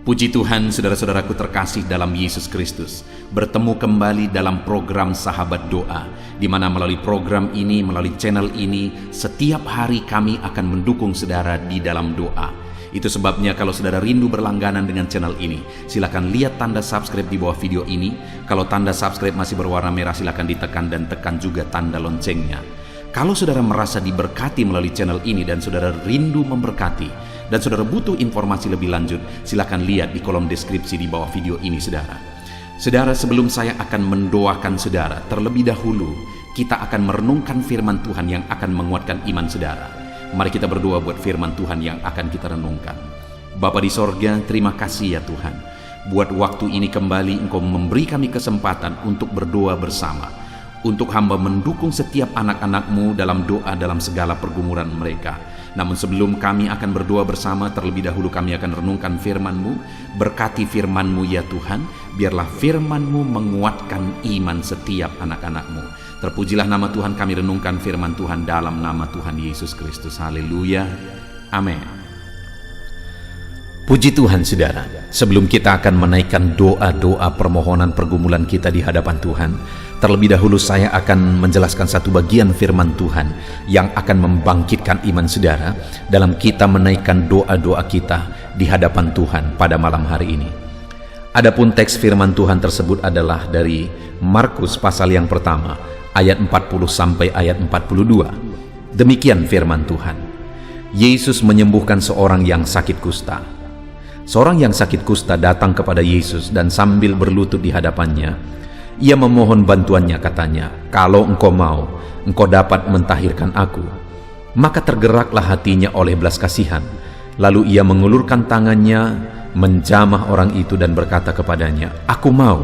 Puji Tuhan, saudara-saudaraku terkasih dalam Yesus Kristus, bertemu kembali dalam program Sahabat Doa, di mana melalui program ini, melalui channel ini, setiap hari kami akan mendukung saudara di dalam doa. Itu sebabnya kalau saudara rindu berlangganan dengan channel ini, silakan lihat tanda subscribe di bawah video ini. Kalau tanda subscribe masih berwarna merah, silakan ditekan dan tekan juga tanda loncengnya. Kalau saudara merasa diberkati melalui channel ini dan saudara rindu memberkati, dan saudara butuh informasi lebih lanjut, silakan lihat di kolom deskripsi di bawah video ini, saudara. Saudara, sebelum saya akan mendoakan saudara, terlebih dahulu kita akan merenungkan firman Tuhan yang akan menguatkan iman saudara. Mari kita berdoa buat firman Tuhan yang akan kita renungkan. Bapa di sorga, terima kasih ya Tuhan. Buat waktu ini kembali Engkau memberi kami kesempatan untuk berdoa bersama. Untuk hamba mendukung setiap anak-anak-Mu dalam doa dalam segala pergumulan mereka. Namun sebelum kami akan berdoa bersama, terlebih dahulu kami akan renungkan firman-Mu. Berkati firman-Mu ya Tuhan, biarlah firman-Mu menguatkan iman setiap anak-anak-Mu. Terpujilah nama Tuhan, kami renungkan firman Tuhan dalam nama Tuhan Yesus Kristus. Haleluya, amin. Puji Tuhan saudara, sebelum kita akan menaikkan doa-doa permohonan pergumulan kita di hadapan Tuhan, terlebih dahulu saya akan menjelaskan satu bagian firman Tuhan yang akan membangkitkan iman saudara dalam kita menaikkan doa-doa kita di hadapan Tuhan pada malam hari ini. Adapun teks firman Tuhan tersebut adalah dari Markus pasal yang pertama, ayat 40 sampai ayat 42. Demikian firman Tuhan. Yesus menyembuhkan seorang yang sakit kusta. Seorang yang sakit kusta datang kepada Yesus dan sambil berlutut di hadapannya, ia memohon bantuannya, katanya, "Kalau engkau mau, engkau dapat mentahirkan aku." Maka tergeraklah hatinya oleh belas kasihan. Lalu ia mengulurkan tangannya, menjamah orang itu dan berkata kepadanya, "Aku mau,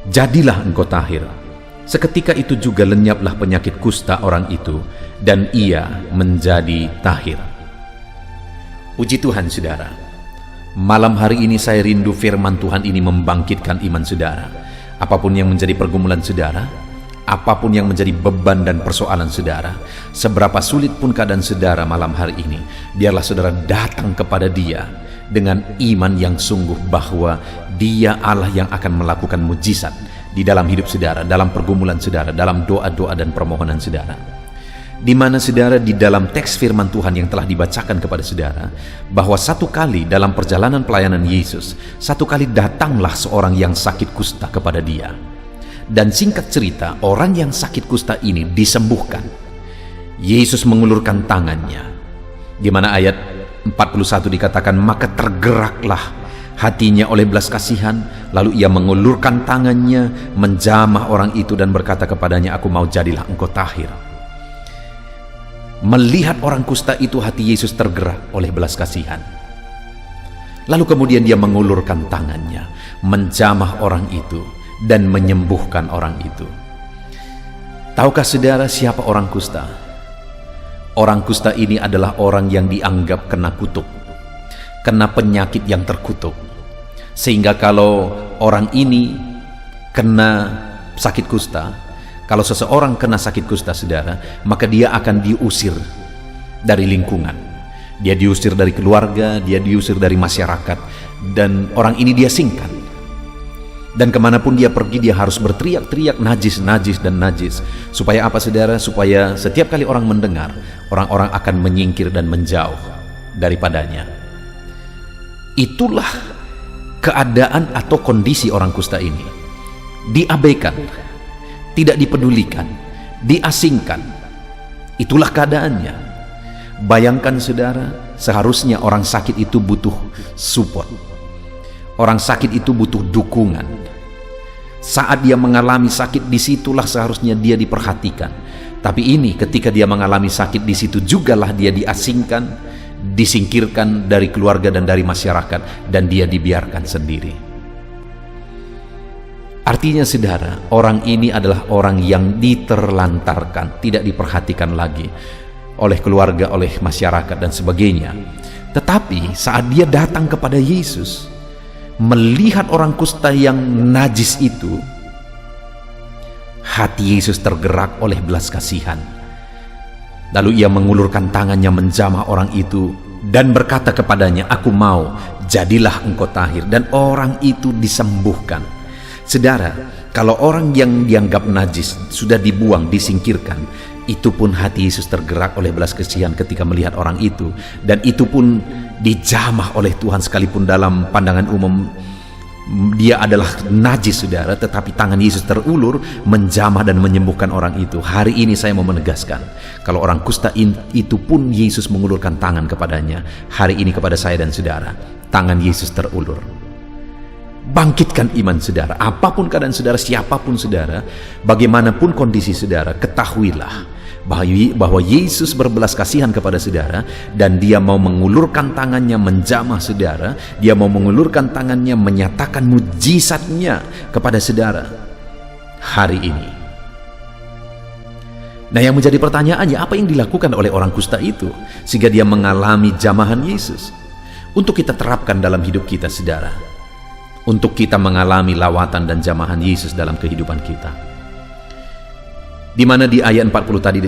jadilah engkau tahir." Seketika itu juga lenyaplah penyakit kusta orang itu, dan ia menjadi tahir. Puji Tuhan saudara. Malam hari ini saya rindu firman Tuhan ini membangkitkan iman saudara. Apapun yang menjadi pergumulan saudara, apapun yang menjadi beban dan persoalan saudara, seberapa sulit pun keadaan saudara malam hari ini, biarlah saudara datang kepada Dia dengan iman yang sungguh bahwa Dia Allah yang akan melakukan mujizat di dalam hidup saudara, dalam pergumulan saudara, dalam doa-doa dan permohonan saudara. Di mana saudara di dalam teks firman Tuhan yang telah dibacakan kepada saudara, bahwa satu kali dalam perjalanan pelayanan Yesus, satu kali datanglah seorang yang sakit kusta kepada Dia. Dan singkat cerita, orang yang sakit kusta ini disembuhkan. Yesus mengulurkan tangannya, di mana ayat 41 dikatakan, maka tergeraklah hatinya oleh belas kasihan, lalu ia mengulurkan tangannya, menjamah orang itu dan berkata kepadanya, "Aku mau, jadilah engkau tahir." Melihat orang kusta itu, hati Yesus tergerak oleh belas kasihan. Lalu kemudian dia mengulurkan tangannya, menjamah orang itu dan menyembuhkan orang itu. Tahukah saudara siapa orang kusta? Orang kusta ini adalah orang yang dianggap kena kutuk, kena penyakit yang terkutuk. Sehingga kalau orang ini kena sakit kusta, kalau seseorang kena sakit kusta saudara, maka dia akan diusir dari lingkungan. Dia diusir dari keluarga, dia diusir dari masyarakat, dan orang ini dia singkan. Dan kemanapun dia pergi, dia harus berteriak-teriak, najis, najis, dan najis. Supaya apa saudara? Supaya setiap kali orang mendengar, orang-orang akan menyingkir dan menjauh daripadanya. Itulah keadaan atau kondisi orang kusta ini. Diabaikan, tidak dipedulikan, diasingkan. Itulah keadaannya. Bayangkan saudara, seharusnya orang sakit itu butuh support. Orang sakit itu butuh dukungan. Saat dia mengalami sakit, disitulah seharusnya dia diperhatikan. Tapi ini ketika dia mengalami sakit, di situ jugalah dia diasingkan, disingkirkan dari keluarga dan dari masyarakat, dan dia dibiarkan sendiri. Artinya saudara, orang ini adalah orang yang diterlantarkan, tidak diperhatikan lagi oleh keluarga, oleh masyarakat dan sebagainya. Tetapi saat dia datang kepada Yesus, melihat orang kusta yang najis itu, hati Yesus tergerak oleh belas kasihan. Lalu ia mengulurkan tangannya, menjamah orang itu dan berkata kepadanya, "Aku mau, jadilah engkau tahir." Dan orang itu disembuhkan. Saudara, kalau orang yang dianggap najis sudah dibuang, disingkirkan, itu pun hati Yesus tergerak oleh belas kasihan ketika melihat orang itu, dan itu pun dijamah oleh Tuhan. Sekalipun dalam pandangan umum dia adalah najis, saudara, tetapi tangan Yesus terulur menjamah dan menyembuhkan orang itu. Hari ini saya mau menegaskan, kalau orang kusta itu pun Yesus mengulurkan tangan kepadanya. Hari ini kepada saya dan saudara, tangan Yesus terulur. Bangkitkan iman saudara, apapun keadaan saudara, siapapun saudara, bagaimanapun kondisi saudara, ketahuilah bahwa Yesus berbelas kasihan kepada saudara, dan dia mau mengulurkan tangannya menjamah saudara. Dia mau mengulurkan tangannya menyatakan mujizatnya kepada saudara hari ini. Nah, yang menjadi pertanyaannya, apa yang dilakukan oleh orang kusta itu sehingga dia mengalami jamahan Yesus? Untuk kita terapkan dalam hidup kita saudara, untuk kita mengalami lawatan dan jamahan Yesus dalam kehidupan kita. Di mana di ayat 40 tadi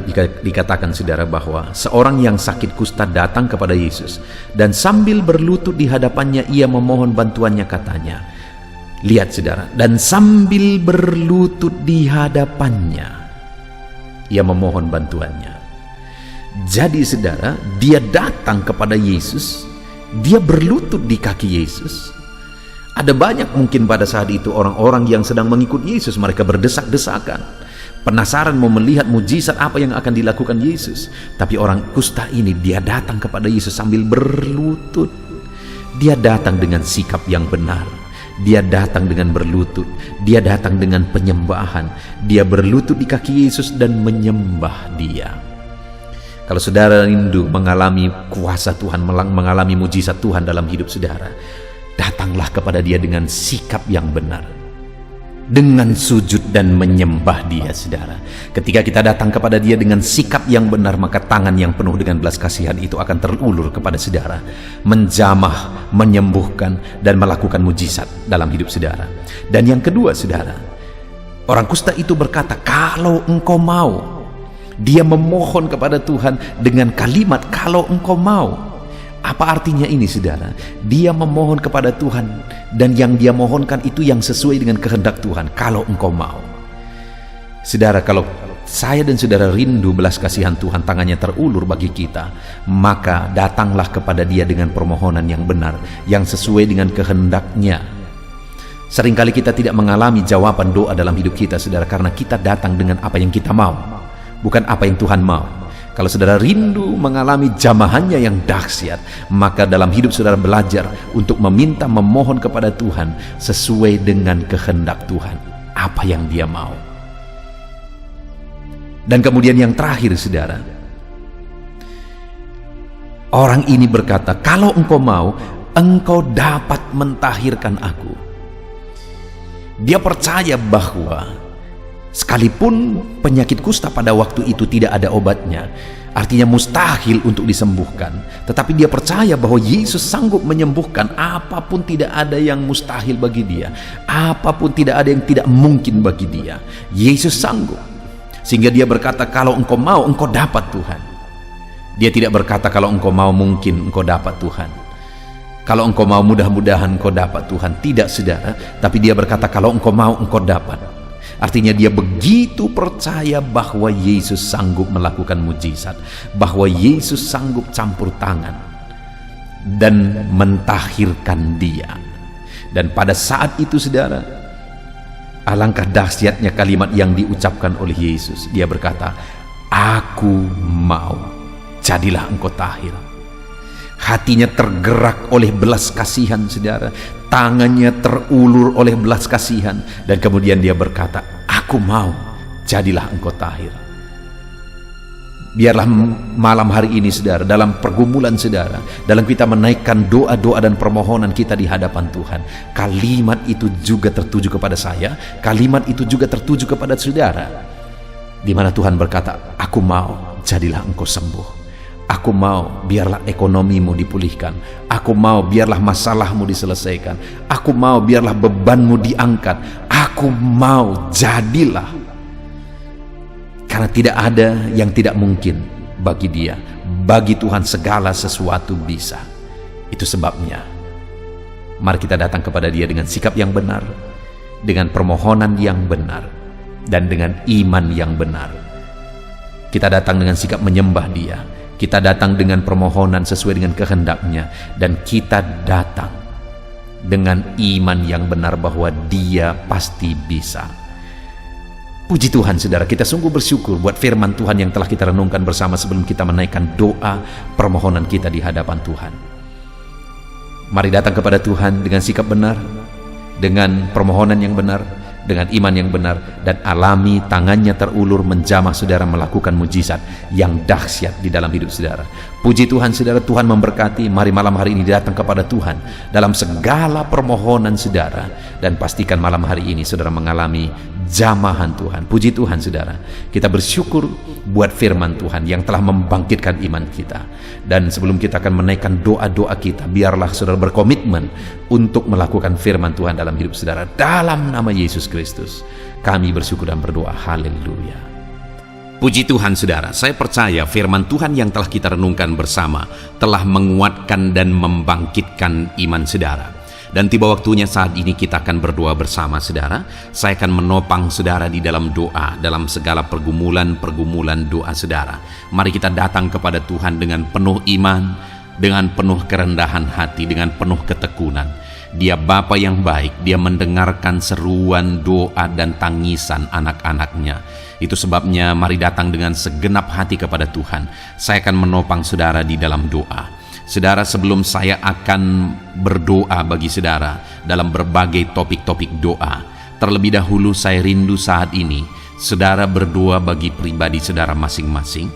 dikatakan saudara bahwa seorang yang sakit kusta datang kepada Yesus, dan sambil berlutut di hadapannya ia memohon bantuannya, katanya. Lihat saudara, dan sambil berlutut di hadapannya ia memohon bantuannya. Jadi saudara, dia datang kepada Yesus, dia berlutut di kaki Yesus. Ada banyak mungkin pada saat itu orang-orang yang sedang mengikut Yesus, mereka berdesak-desakan, penasaran mau melihat mujizat apa yang akan dilakukan Yesus. Tapi orang kusta ini, dia datang kepada Yesus sambil berlutut. Dia datang dengan sikap yang benar. Dia datang dengan berlutut. Dia datang dengan penyembahan. Dia berlutut di kaki Yesus dan menyembah dia. Kalau saudara rindu mengalami kuasa Tuhan, mengalami mujizat Tuhan dalam hidup saudara, datanglah kepada dia dengan sikap yang benar, dengan sujud dan menyembah dia saudara. Ketika kita datang kepada dia dengan sikap yang benar, maka tangan yang penuh dengan belas kasihan itu akan terulur kepada saudara, menjamah, menyembuhkan, dan melakukan mujizat dalam hidup saudara. Dan yang kedua saudara, orang kusta itu berkata, "Kalau engkau mau." Dia memohon kepada Tuhan dengan kalimat "kalau engkau mau". Apa artinya ini saudara? Dia memohon kepada Tuhan, dan yang dia mohonkan itu yang sesuai dengan kehendak Tuhan. Kalau engkau mau. Saudara, kalau saya dan saudara rindu belas kasihan Tuhan, tangannya terulur bagi kita, maka datanglah kepada dia dengan permohonan yang benar, yang sesuai dengan kehendaknya. Seringkali kita tidak mengalami jawaban doa dalam hidup kita saudara, karena kita datang dengan apa yang kita mau, bukan apa yang Tuhan mau. Kalau saudara rindu mengalami jamahannya yang dahsyat, maka dalam hidup saudara belajar untuk meminta, memohon kepada Tuhan sesuai dengan kehendak Tuhan, apa yang dia mau. Dan kemudian yang terakhir saudara, orang ini berkata, "Kalau engkau mau, engkau dapat mentahirkan aku." Dia percaya bahwa sekalipun penyakit kusta pada waktu itu tidak ada obatnya, artinya mustahil untuk disembuhkan, tetapi dia percaya bahwa Yesus sanggup menyembuhkan. Apapun tidak ada yang mustahil bagi dia, apapun tidak ada yang tidak mungkin bagi dia. Yesus sanggup. Sehingga dia berkata, "Kalau engkau mau, engkau dapat Tuhan." Dia tidak berkata, "Kalau engkau mau mungkin engkau dapat Tuhan." "Kalau engkau mau mudah-mudahan engkau dapat Tuhan." Tidak saudara, tapi dia berkata, "Kalau engkau mau engkau dapat." Artinya dia begitu percaya bahwa Yesus sanggup melakukan mujizat, bahwa Yesus sanggup campur tangan dan mentahirkan dia. Dan pada saat itu saudara, alangkah dahsyatnya kalimat yang diucapkan oleh Yesus. Dia berkata, "Aku mau, jadilah engkau tahir." Hatinya tergerak oleh belas kasihan saudara, tangannya terulur oleh belas kasihan, dan kemudian dia berkata, "Aku mau, jadilah engkau tahir." Biarlah malam hari ini saudara, dalam pergumulan saudara, dalam kita menaikkan doa-doa dan permohonan kita di hadapan Tuhan, kalimat itu juga tertuju kepada saya, kalimat itu juga tertuju kepada saudara, di mana Tuhan berkata, "Aku mau, jadilah engkau sembuh." Aku mau, biarlah ekonomimu dipulihkan. Aku mau, biarlah masalahmu diselesaikan. Aku mau, biarlah bebanmu diangkat. Aku mau, jadilah. Karena tidak ada yang tidak mungkin bagi dia. Bagi Tuhan segala sesuatu bisa. Itu sebabnya mari kita datang kepada dia dengan sikap yang benar, dengan permohonan yang benar, dan dengan iman yang benar. Kita datang dengan sikap menyembah dia, kita datang dengan permohonan sesuai dengan kehendaknya, dan kita datang dengan iman yang benar bahwa dia pasti bisa. Puji Tuhan saudara, kita sungguh bersyukur buat firman Tuhan yang telah kita renungkan bersama sebelum kita menaikkan doa permohonan kita di hadapan Tuhan. Mari datang kepada Tuhan dengan sikap benar, dengan permohonan yang benar, dengan iman yang benar, dan alami tangannya terulur menjamah saudara melakukan mujizat yang dahsyat di dalam hidup saudara. Puji Tuhan saudara, Tuhan memberkati. Mari malam hari ini datang kepada Tuhan dalam segala permohonan saudara, dan pastikan malam hari ini saudara mengalami jamahan Tuhan. Puji Tuhan saudara, kita bersyukur buat firman Tuhan yang telah membangkitkan iman kita. Dan sebelum kita akan menaikkan doa-doa kita, biarlah saudara berkomitmen untuk melakukan firman Tuhan dalam hidup saudara. Dalam nama Yesus Kristus kami bersyukur dan berdoa. Haleluya. Puji Tuhan saudara, saya percaya firman Tuhan yang telah kita renungkan bersama telah menguatkan dan membangkitkan iman saudara. Dan tiba waktunya saat ini kita akan berdoa bersama saudara. Saya akan menopang saudara di dalam doa, dalam segala pergumulan doa saudara. Mari kita datang kepada Tuhan dengan penuh iman, dengan penuh kerendahan hati, dengan penuh ketekunan. Dia Bapa yang baik, dia mendengarkan seruan doa dan tangisan anak-anaknya. Itu sebabnya mari datang dengan segenap hati kepada Tuhan. Saya akan menopang saudara di dalam doa. Saudara, sebelum saya akan berdoa bagi saudara dalam berbagai topik-topik doa, terlebih dahulu saya rindu saat ini saudara berdoa bagi pribadi saudara masing-masing.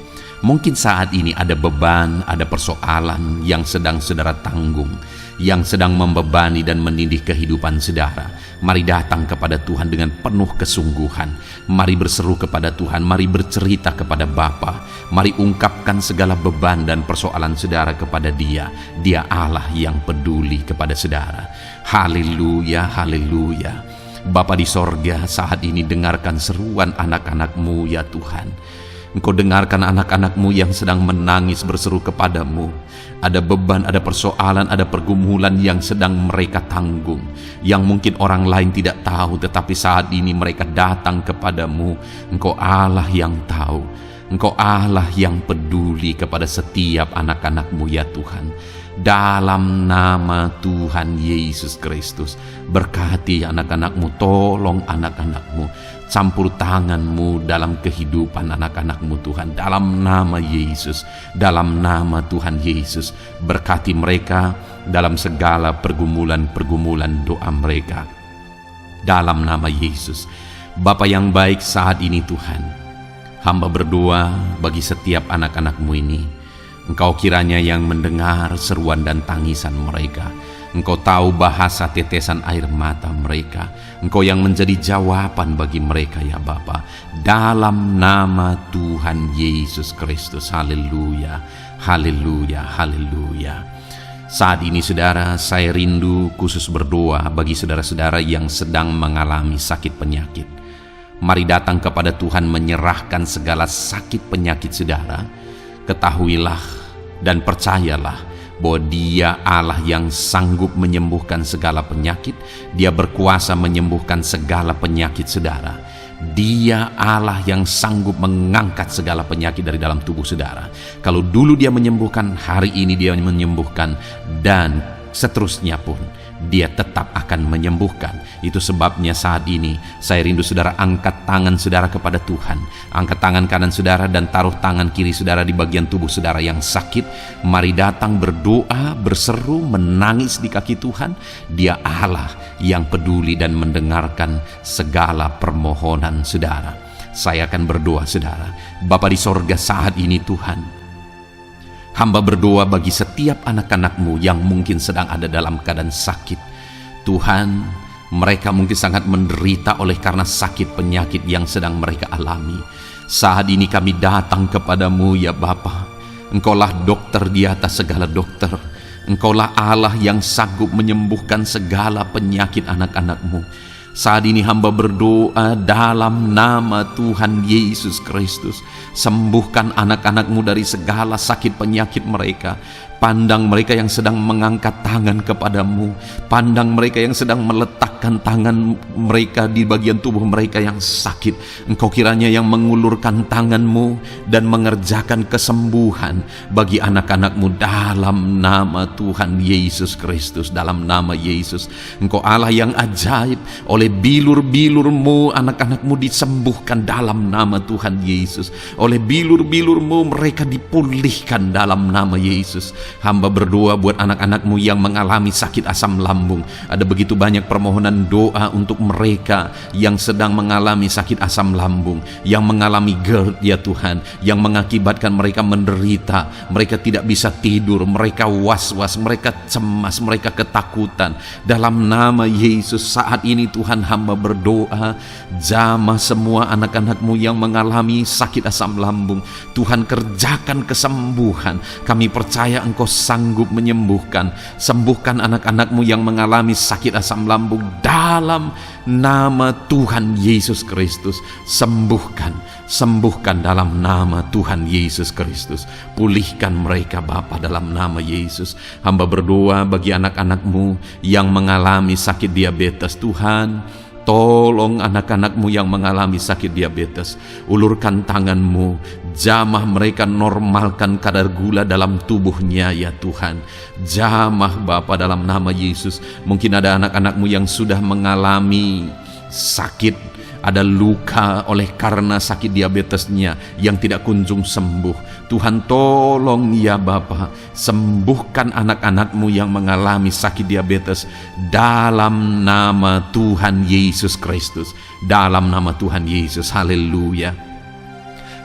Mungkin saat ini ada beban, ada persoalan yang sedang saudara tanggung, yang sedang membebani dan menindih kehidupan saudara. Mari datang kepada Tuhan dengan penuh kesungguhan. Mari berseru kepada Tuhan, mari bercerita kepada Bapa. Mari ungkapkan segala beban dan persoalan saudara kepada Dia. Dia Allah yang peduli kepada saudara. Haleluya, haleluya. Bapa di sorga, saat ini dengarkan seruan anak-anak-Mu ya Tuhan. Engkau dengarkan anak-anak-Mu yang sedang menangis berseru kepadamu. Ada beban, ada persoalan, ada pergumulan yang sedang mereka tanggung, yang mungkin orang lain tidak tahu, tetapi saat ini mereka datang kepadamu. Engkau Allah yang tahu, Engkau Allah yang peduli kepada setiap anak-anak-Mu ya Tuhan. Dalam nama Tuhan Yesus Kristus, berkati anak-anak-Mu, tolong anak-anak-Mu, campur tangan-Mu dalam kehidupan anak-anak-Mu Tuhan. Dalam nama Yesus, dalam nama Tuhan Yesus, berkati mereka dalam segala pergumulan doa mereka. Dalam nama Yesus. Bapa yang baik, saat ini Tuhan, hamba berdoa bagi setiap anak-anak-Mu ini. Engkau kiranya yang mendengar seruan dan tangisan mereka. Engkau tahu bahasa tetesan air mata mereka. Engkau yang menjadi jawaban bagi mereka ya Bapa. Dalam nama Tuhan Yesus Kristus. Haleluya, haleluya, haleluya. Saat ini saudara, saya rindu khusus berdoa bagi saudara-saudara yang sedang mengalami sakit penyakit. Mari datang kepada Tuhan menyerahkan segala sakit penyakit saudara. Ketahuilah dan percayalah bahwa Dia Allah yang sanggup menyembuhkan segala penyakit. Dia berkuasa menyembuhkan segala penyakit saudara. Dia Allah yang sanggup mengangkat segala penyakit dari dalam tubuh saudara. Kalau dulu Dia menyembuhkan, hari ini Dia menyembuhkan, dan seterusnya pun Dia tetap akan menyembuhkan. Itu sebabnya saat ini saya rindu saudara angkat tangan saudara kepada Tuhan. Angkat tangan kanan saudara dan taruh tangan kiri saudara di bagian tubuh saudara yang sakit. Mari datang berdoa, berseru, menangis di kaki Tuhan. Dia Allah yang peduli dan mendengarkan segala permohonan saudara. Saya akan berdoa saudara. Bapa di sorga, saat ini Tuhan, hamba berdoa bagi setiap anak-anak-Mu yang mungkin sedang ada dalam keadaan sakit. Tuhan, mereka mungkin sangat menderita oleh karena sakit penyakit yang sedang mereka alami. Saat ini kami datang kepadamu ya Bapa. Engkaulah dokter di atas segala dokter. Engkaulah Allah yang sanggup menyembuhkan segala penyakit anak-anak-Mu. Saat ini hamba berdoa dalam nama Tuhan Yesus Kristus. Sembuhkan anak-anak-Mu dari segala sakit penyakit mereka. Pandang mereka yang sedang mengangkat tangan kepadamu. Pandang mereka yang sedang meletakkan tangan mereka di bagian tubuh mereka yang sakit. Engkau kiranya yang mengulurkan tangan-Mu dan mengerjakan kesembuhan bagi anak-anak-Mu dalam nama Tuhan Yesus Kristus. Dalam nama Yesus, Engkau Allah yang ajaib. Oleh bilur-bilur-Mu anak-anak-Mu disembuhkan dalam nama Tuhan Yesus. Oleh bilur-bilur-Mu mereka dipulihkan dalam nama Yesus. Hamba berdoa buat anak-anak-Mu yang mengalami sakit asam lambung. Ada begitu banyak permohonan doa untuk mereka yang sedang mengalami sakit asam lambung, yang mengalami GERD ya Tuhan, yang mengakibatkan mereka menderita, mereka tidak bisa tidur, mereka was-was, mereka cemas, mereka ketakutan. Dalam nama Yesus saat ini Tuhan, hamba berdoa, jamah semua anak-anak-Mu yang mengalami sakit asam lambung. Tuhan, kerjakan kesembuhan. Kami percaya Engkau sanggup menyembuhkan. Sembuhkan anak-anak-Mu yang mengalami sakit asam lambung dalam nama Tuhan Yesus Kristus. Sembuhkan dalam nama Tuhan Yesus Kristus. Pulihkan mereka Bapa dalam nama Yesus. Hamba berdoa bagi anak-anak-Mu yang mengalami sakit diabetes. Tuhan, tolong anak-anak-Mu yang mengalami sakit diabetes. Ulurkan tangan-Mu, jamah mereka, normalkan kadar gula dalam tubuhnya ya Tuhan. Jamah Bapa dalam nama Yesus. Mungkin ada anak-anak-Mu yang sudah mengalami sakit, ada luka oleh karena sakit diabetesnya yang tidak kunjung sembuh. Tuhan, tolong ya Bapa, sembuhkan anak-anak-Mu yang mengalami sakit diabetes dalam nama Tuhan Yesus Kristus. Dalam nama Tuhan Yesus, haleluya.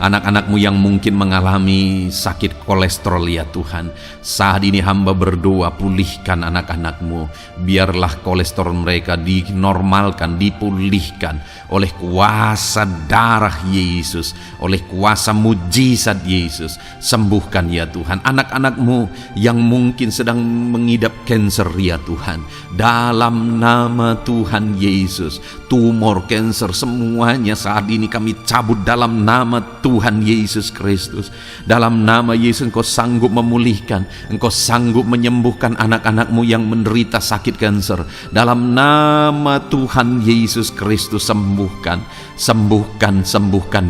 Anak-anak-Mu yang mungkin mengalami sakit kolesterol ya Tuhan, saat ini hamba berdoa, pulihkan anak-anak-Mu. Biarlah kolesterol mereka dinormalkan, dipulihkan oleh kuasa darah Yesus, oleh kuasa mujizat Yesus. Sembuhkan ya Tuhan anak-anak-Mu yang mungkin sedang mengidap kanker ya Tuhan. Dalam nama Tuhan Yesus, tumor, kanker, semuanya saat ini kami cabut dalam nama Tuhan Yesus Kristus. Dalam nama Yesus, Engkau sanggup memulihkan, Engkau sanggup menyembuhkan anak-anak-Mu yang menderita sakit kanker. Dalam nama Tuhan Yesus Kristus, sembuhkan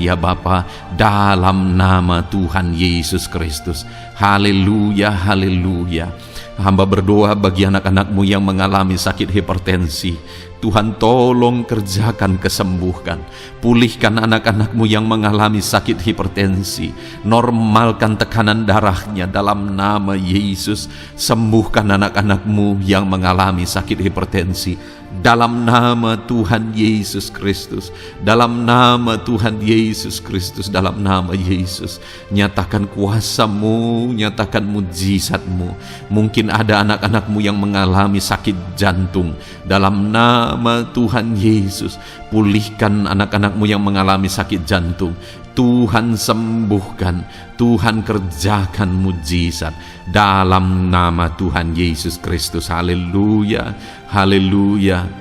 ya Bapa, dalam nama Tuhan Yesus Kristus. Haleluya, haleluya. Hamba berdoa bagi anak-anak-Mu yang mengalami sakit hipertensi. Tuhan, tolong kerjakan kesembuhan. Pulihkan anak-anak-Mu yang mengalami sakit hipertensi. Normalkan tekanan darahnya dalam nama Yesus. Sembuhkan anak-anak-Mu yang mengalami sakit hipertensi. Dalam nama Tuhan Yesus Kristus. Dalam nama Tuhan Yesus Kristus. Dalam nama Yesus. Nyatakan kuasa-Mu, nyatakan mujizat-Mu. Mungkin ada anak-anak-Mu yang mengalami sakit jantung. Dalam nama Tuhan Yesus, pulihkan anak-anak-Mu yang mengalami sakit jantung. Tuhan sembuhkan, Tuhan kerjakan mujizat dalam nama Tuhan Yesus Kristus. Haleluya, haleluya,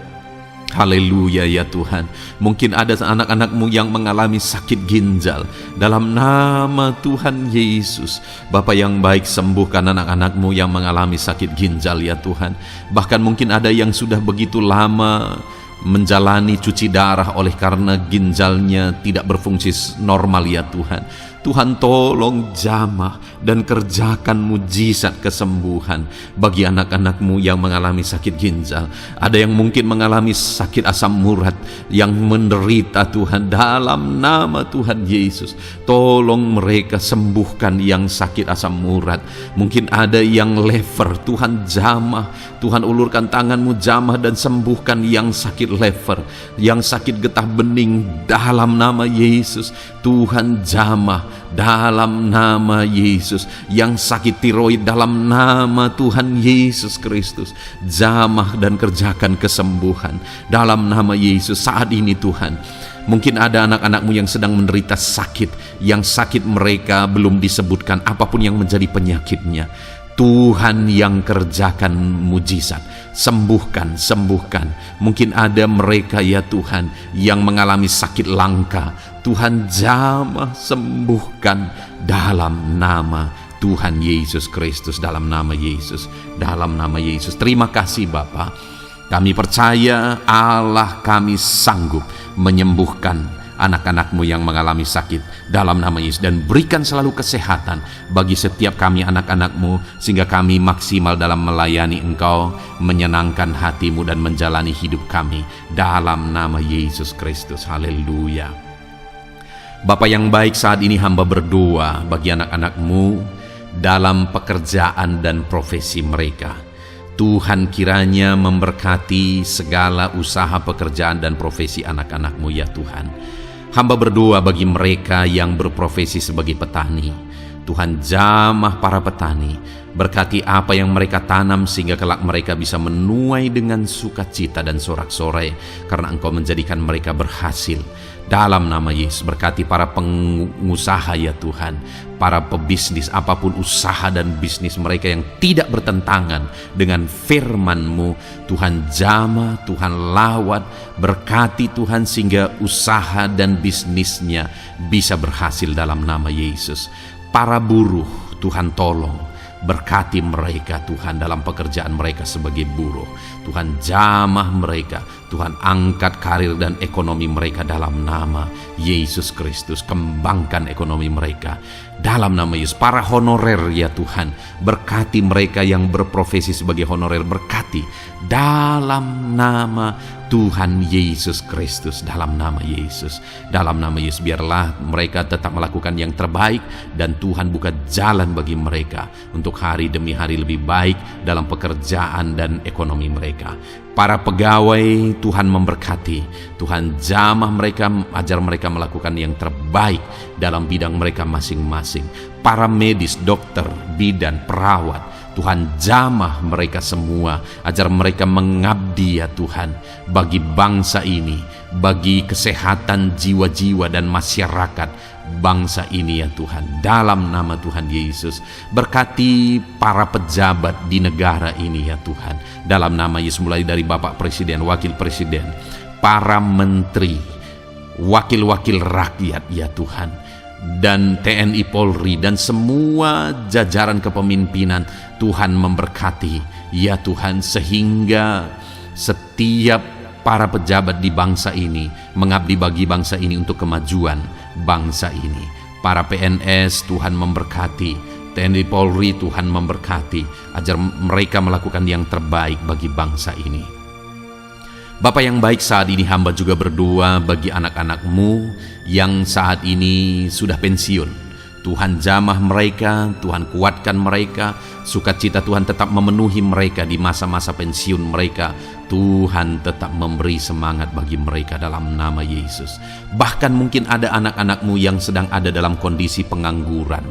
haleluya ya Tuhan. Mungkin ada anak-anak-Mu yang mengalami sakit ginjal. Dalam nama Tuhan Yesus, Bapa yang baik, sembuhkan anak-anak-Mu yang mengalami sakit ginjal ya Tuhan. Bahkan mungkin ada yang sudah begitu lama menjalani cuci darah oleh karena ginjalnya tidak berfungsi normal ya Tuhan. Tuhan, tolong jamah dan kerjakan mujizat kesembuhan bagi anak-anak-Mu yang mengalami sakit ginjal. Ada yang mungkin mengalami sakit asam urat yang menderita Tuhan. Dalam nama Tuhan Yesus, tolong mereka sembuhkan yang sakit asam urat. Mungkin ada yang lever, Tuhan jamah, Tuhan ulurkan tangan-Mu, jamah dan sembuhkan yang sakit lever, yang sakit getah bening dalam nama Yesus. Tuhan jamah dalam nama Yesus. Yang sakit tiroid dalam nama Tuhan Yesus Kristus, jamah dan kerjakan kesembuhan dalam nama Yesus. Saat ini Tuhan, mungkin ada anak-anak-Mu yang sedang menderita sakit, yang sakit mereka belum disebutkan apapun yang menjadi penyakitnya. Tuhan yang kerjakan mujizat. Sembuhkan, sembuhkan. Mungkin ada mereka ya Tuhan yang mengalami sakit langka. Tuhan jamah sembuhkan dalam nama Tuhan Yesus Kristus, dalam nama Yesus, dalam nama Yesus. Terima kasih Bapa. Kami percaya Allah kami sanggup menyembuhkan anak-anak-Mu yang mengalami sakit dalam nama Yesus, dan berikan selalu kesehatan bagi setiap kami anak-anak-Mu, sehingga kami maksimal dalam melayani Engkau, menyenangkan hati-Mu dan menjalani hidup kami dalam nama Yesus Kristus. Haleluya. Bapa yang baik, saat ini hamba berdoa bagi anak-anak-Mu dalam pekerjaan dan profesi mereka. Tuhan kiranya memberkati segala usaha pekerjaan dan profesi anak-anak-Mu ya Tuhan. Hamba berdoa bagi mereka yang berprofesi sebagai petani. Tuhan jamah para petani, berkati apa yang mereka tanam sehingga kelak mereka bisa menuai dengan sukacita dan sorak-sorai karena Engkau menjadikan mereka berhasil. Dalam nama Yesus, berkati para pengusaha ya Tuhan, para pebisnis, apapun usaha dan bisnis mereka yang tidak bertentangan dengan firman-Mu. Tuhan jamah, Tuhan lawat, berkati Tuhan sehingga usaha dan bisnisnya bisa berhasil dalam nama Yesus. Para buruh, Tuhan tolong, berkati mereka Tuhan dalam pekerjaan mereka sebagai buruh. Tuhan jamah mereka, Tuhan angkat karir dan ekonomi mereka dalam nama Yesus Kristus. Kembangkan ekonomi mereka dalam nama Yesus. Para honorer ya Tuhan, berkati mereka yang berprofesi sebagai honorer, berkati dalam nama Tuhan Yesus Kristus, dalam nama Yesus, dalam nama Yesus. Biarlah mereka tetap melakukan yang terbaik dan Tuhan buka jalan bagi mereka untuk hari demi hari lebih baik dalam pekerjaan dan ekonomi mereka. Para pegawai Tuhan memberkati, Tuhan jamah mereka, ajar mereka melakukan yang terbaik dalam bidang mereka masing-masing. Para medis, dokter, bidan, perawat, Tuhan jamah mereka semua, ajar mereka mengabdi ya Tuhan bagi bangsa ini, bagi kesehatan jiwa-jiwa dan masyarakat bangsa ini ya Tuhan, dalam nama Tuhan Yesus. Berkati para pejabat di negara ini ya Tuhan, dalam nama Yesus, mulai dari Bapak Presiden, Wakil Presiden, para menteri, wakil-wakil rakyat ya Tuhan, dan TNI Polri dan semua jajaran kepemimpinan. Tuhan memberkati ya Tuhan, sehingga setiap para pejabat di bangsa ini mengabdi bagi bangsa ini untuk kemajuan bangsa ini. Para PNS Tuhan memberkati, TNI Polri Tuhan memberkati, ajar mereka melakukan yang terbaik bagi bangsa ini. Bapa yang baik, saat ini hamba juga berdoa bagi anak-anak-Mu yang saat ini sudah pensiun. Tuhan jamah mereka, Tuhan kuatkan mereka, sukacita Tuhan tetap memenuhi mereka di masa-masa pensiun mereka. Tuhan tetap memberi semangat bagi mereka dalam nama Yesus. Bahkan mungkin ada anak-anak-Mu yang sedang ada dalam kondisi pengangguran.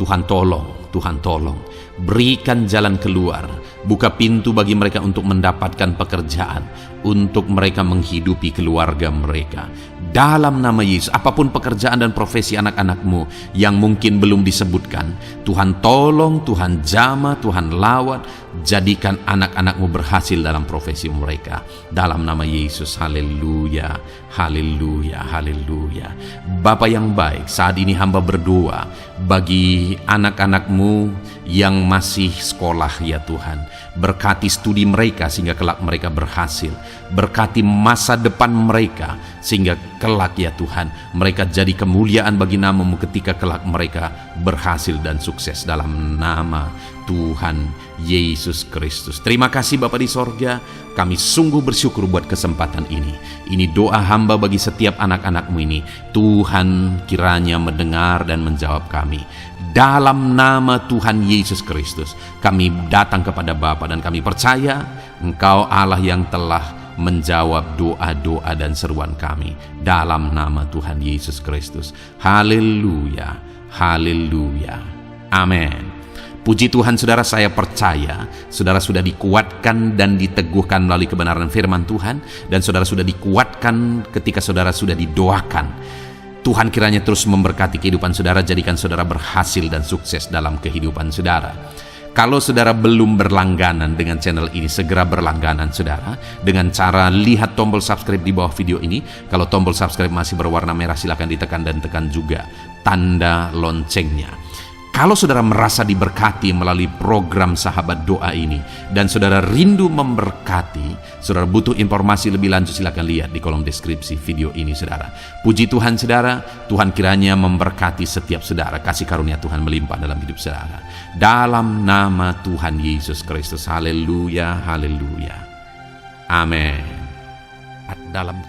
Tuhan tolong, Tuhan tolong, berikan jalan keluar, buka pintu bagi mereka untuk mendapatkan pekerjaan, untuk mereka menghidupi keluarga mereka. Dalam nama Yesus, apapun pekerjaan dan profesi anak-anak-Mu yang mungkin belum disebutkan, Tuhan tolong, Tuhan jamah, Tuhan lawat, jadikan anak-anak-Mu berhasil dalam profesi mereka. Dalam nama Yesus, haleluya, haleluya, haleluya. Bapa yang baik, saat ini hamba berdoa bagi anak-anak-Mu yang masih sekolah ya Tuhan. Berkati studi mereka sehingga kelak mereka berhasil. Berkati masa depan mereka sehingga kelak ya Tuhan mereka jadi kemuliaan bagi nama-Mu ketika kelak mereka berhasil dan sukses dalam nama Tuhan Yesus Kristus. Terima kasih Bapa di sorga, kami sungguh bersyukur buat kesempatan ini. Ini doa hamba bagi setiap anak-anak-Mu ini. Tuhan kiranya mendengar dan menjawab kami. Dalam nama Tuhan Yesus Kristus kami datang kepada Bapa dan kami percaya Engkau Allah yang telah menjawab doa-doa dan seruan kami. Dalam nama Tuhan Yesus Kristus. Haleluya, haleluya, amin. Puji Tuhan saudara, saya percaya saudara sudah dikuatkan dan diteguhkan melalui kebenaran firman Tuhan, dan saudara sudah dikuatkan ketika saudara sudah didoakan. Tuhan kiranya terus memberkati kehidupan saudara, jadikan saudara berhasil dan sukses dalam kehidupan saudara. Kalau saudara belum berlangganan dengan channel ini, segera berlangganan saudara dengan cara lihat tombol subscribe di bawah video ini. Kalau tombol subscribe masih berwarna merah, silakan ditekan dan tekan juga tanda loncengnya. Kalau saudara merasa diberkati melalui program Sahabat Doa ini dan saudara rindu memberkati, saudara butuh informasi lebih lanjut, silakan lihat di kolom deskripsi video ini saudara. Puji Tuhan saudara, Tuhan kiranya memberkati setiap saudara, kasih karunia Tuhan melimpah dalam hidup saudara. Dalam nama Tuhan Yesus Kristus, haleluya, haleluya. Amin. Dalam